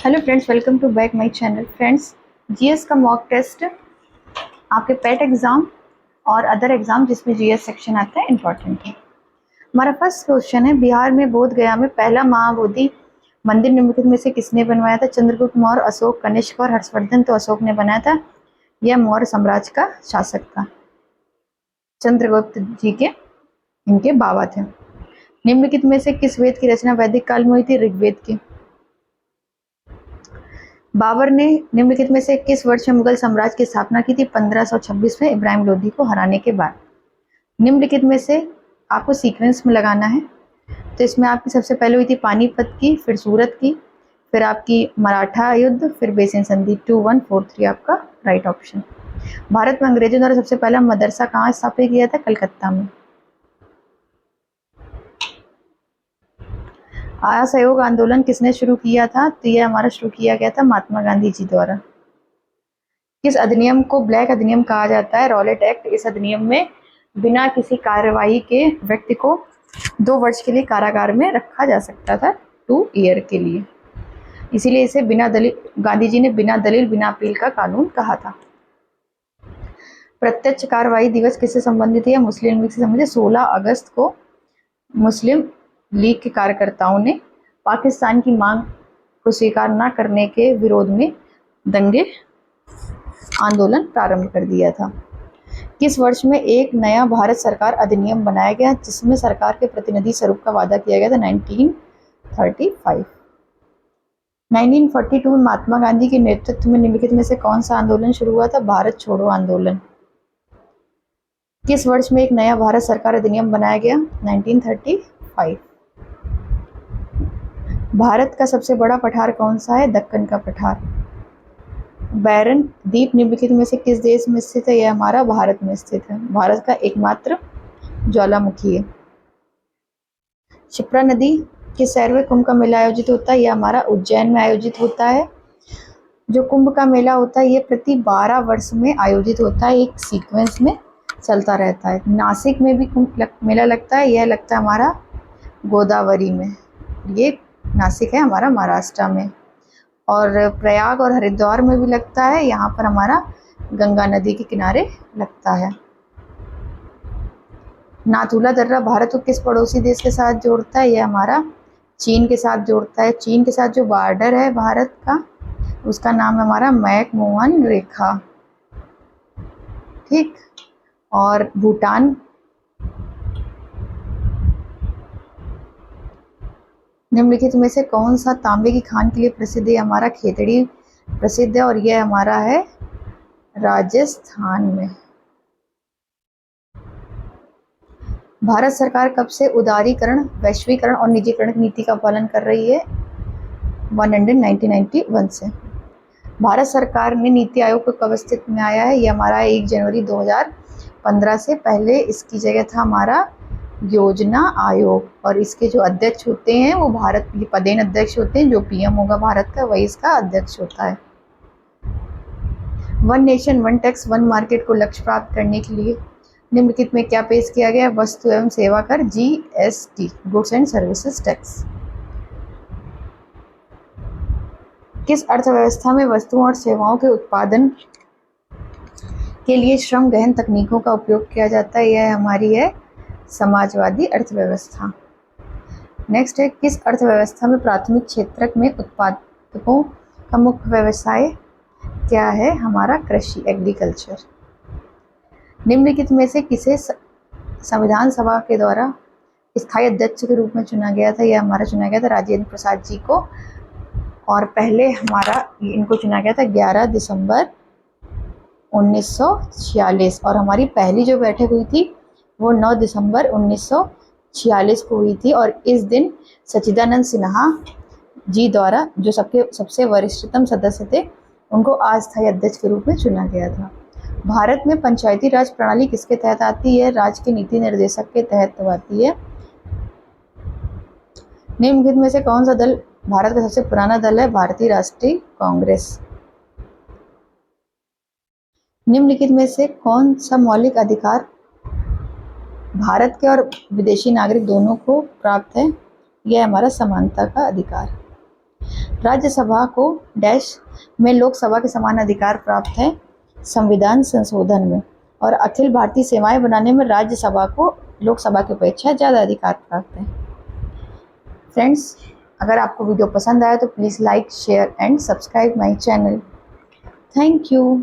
Hello friends, welcome to back my channel. Friends, GS का mock test आपके PET exam और other exam जिसमें GS section आता है इम्पॉर्टेंट है। हमारा फर्स्ट क्वेश्चन है, बिहार में बोध गया में पहला महाबोधि मंदिर निम्नलिखित में से किसने बनवाया था? चंद्रगुप्त मौर्य, अशोक, कनिष्क और हर्षवर्धन। तो अशोक ने बनाया था, यह मौर्य साम्राज्य का शासक था। चंद्रगुप्त जी के इनके बाबा थे। निम्नलिखित में से किस वेद की रचना वैदिक काल में हुई थी? ऋग्वेद की। बाबर ने निम्नलिखित में से किस वर्ष में मुगल साम्राज्य की स्थापना की थी? 1526 में इब्राहिम लोदी को हराने के बाद। निम्नलिखित में से आपको सीक्वेंस में लगाना है, तो इसमें आपकी सबसे पहले हुई थी पानीपत की, फिर सूरत की, फिर आपकी मराठा युद्ध, फिर बेसिन संधि। 2143 आपका राइट ऑप्शन। भारत में अंग्रेजों द्वारा सबसे पहला मदरसा कहाँ स्थापित किया था? कलकत्ता में। असहयोग आंदोलन किसने शुरू किया था? तो यह हमारा शुरू किया गया था महात्मा गांधी जी द्वारा। किस अधिनियम को ब्लैक अधिनियम कहा जाता है? Rowlatt act. इस अधिनियम में बिना किसी कार्रवाई के व्यक्ति को 2 वर्ष के लिए कारागार में रखा जा सकता था, 2 ईयर के लिए। इसीलिए इसे बिना दलील, गांधी जी ने बिना दलील बिना अपील का कानून कहा था। प्रत्यक्ष कार्रवाई दिवस किससे संबंधित है? मुस्लिम लीग से संबंधित। 16 अगस्त को मुस्लिम लीग के कार्यकर्ताओं ने पाकिस्तान की मांग को स्वीकार न करने के विरोध में दंगे आंदोलन प्रारंभ कर दिया था। किस वर्ष में एक नया भारत सरकार अधिनियम बनाया गया जिसमें सरकार के प्रतिनिधि स्वरूप का वादा किया गया था? 1935। 1942 में महात्मा गांधी के नेतृत्व में निम्नलिखित में से कौन सा आंदोलन शुरू हुआ था? भारत छोड़ो आंदोलन। किस वर्ष में एक नया भारत सरकार अधिनियम बनाया गया? 1935। भारत का सबसे बड़ा पठार कौन सा है? दक्कन का पठार। बैरन द्वीप निम्नलिखित में से किस देश में स्थित है? यह हमारा भारत में स्थित है। भारत का एकमात्र ज्वालामुखी है। क्षिप्रा नदी किस शहर में कुंभ का मेला आयोजित होता है? यह हमारा उज्जैन में आयोजित होता है। जो कुंभ का मेला होता है ये प्रति 12 वर्ष में आयोजित होता है, एक सीक्वेंस में चलता रहता है। नासिक में भी कुंभ मेला लगता है, यह लगता है हमारा गोदावरी में। ये नासिक है हमारा महाराष्ट्र में। और प्रयाग और हरिद्वार में भी लगता है, यहाँ पर हमारा गंगा नदी के किनारे लगता है। नाथुला दर्रा भारत को किस पड़ोसी देश के साथ जोड़ता है? यह हमारा चीन के साथ जोड़ता है। चीन के साथ जो बॉर्डर है भारत का, उसका नाम है हमारा मैकमोहन रेखा। ठीक। और भूटान निम्नलिखित में से कौन सा तांबे की खान के लिए प्रसिद्ध है? हमारा खेतड़ी प्रसिद्ध है, और यह हमारा है राजस्थान में। भारत सरकार कब से उदारीकरण, वैश्वीकरण और निजीकरण की नीति का पालन कर रही है? 1991 से। भारत सरकार ने नीति आयोग को कब अस्तित्व में आया है? यह हमारा 1 जनवरी 2015 से। पहले इसकी जगह था हमारा योजना आयोग, और इसके जो अध्यक्ष होते हैं वो भारत के पदेन अध्यक्ष होते हैं। जो पीएम होगा भारत का वही इसका अध्यक्ष होता है। One nation one tax one market को लक्ष्य प्राप्त करने के लिए निम्नलिखित में क्या पेश किया गया? वस्तु एवं सेवा कर, GST, goods and services tax. किस अर्थव्यवस्था में वस्तुओं और सेवाओं के उत्पादन के लिए श्रम गहन तकनीकों का उपयोग किया जाता है? यह हमारी है समाजवादी अर्थव्यवस्था। नेक्स्ट है, किस अर्थव्यवस्था में प्राथमिक क्षेत्र में उत्पादकों का मुख्य व्यवसाय क्या है? हमारा कृषि, एग्रीकल्चर। निम्नलिखित में से किसे संविधान सभा के द्वारा स्थायी अध्यक्ष के रूप में चुना गया था? यह हमारा चुना गया था राजेंद्र प्रसाद जी को, और पहले हमारा इनको चुना गया था 11 दिसंबर 1946, और हमारी पहली जो बैठक हुई थी वो 9 दिसंबर 1946 को हुई थी। और इस दिन सच्चिदानंद सिन्हा जी द्वारा, जो सबसे वरिष्ठतम सदस्य थे, उनको अस्थायी अध्यक्ष के रूप में चुना गया था। भारत में पंचायती राज प्रणाली किसके तहत आती है? राज्य के नीति निर्देशक के तहत आती है। निम्नलिखित में से कौन सा दल भारत का सबसे पुराना दल है? भारतीय राष्ट्रीय कांग्रेस। निम्नलिखित में से कौन सा मौलिक अधिकार भारत के और विदेशी नागरिक दोनों को प्राप्त है? यह हमारा समानता का अधिकार। राज्यसभा को डैश में लोकसभा के समान अधिकार प्राप्त है संविधान संशोधन में, और अखिल भारतीय सेवाएं बनाने में राज्यसभा को लोकसभा की अपेक्षा ज़्यादा अधिकार प्राप्त है। फ्रेंड्स, अगर आपको वीडियो पसंद आया तो please like, share and subscribe my channel. Thank you.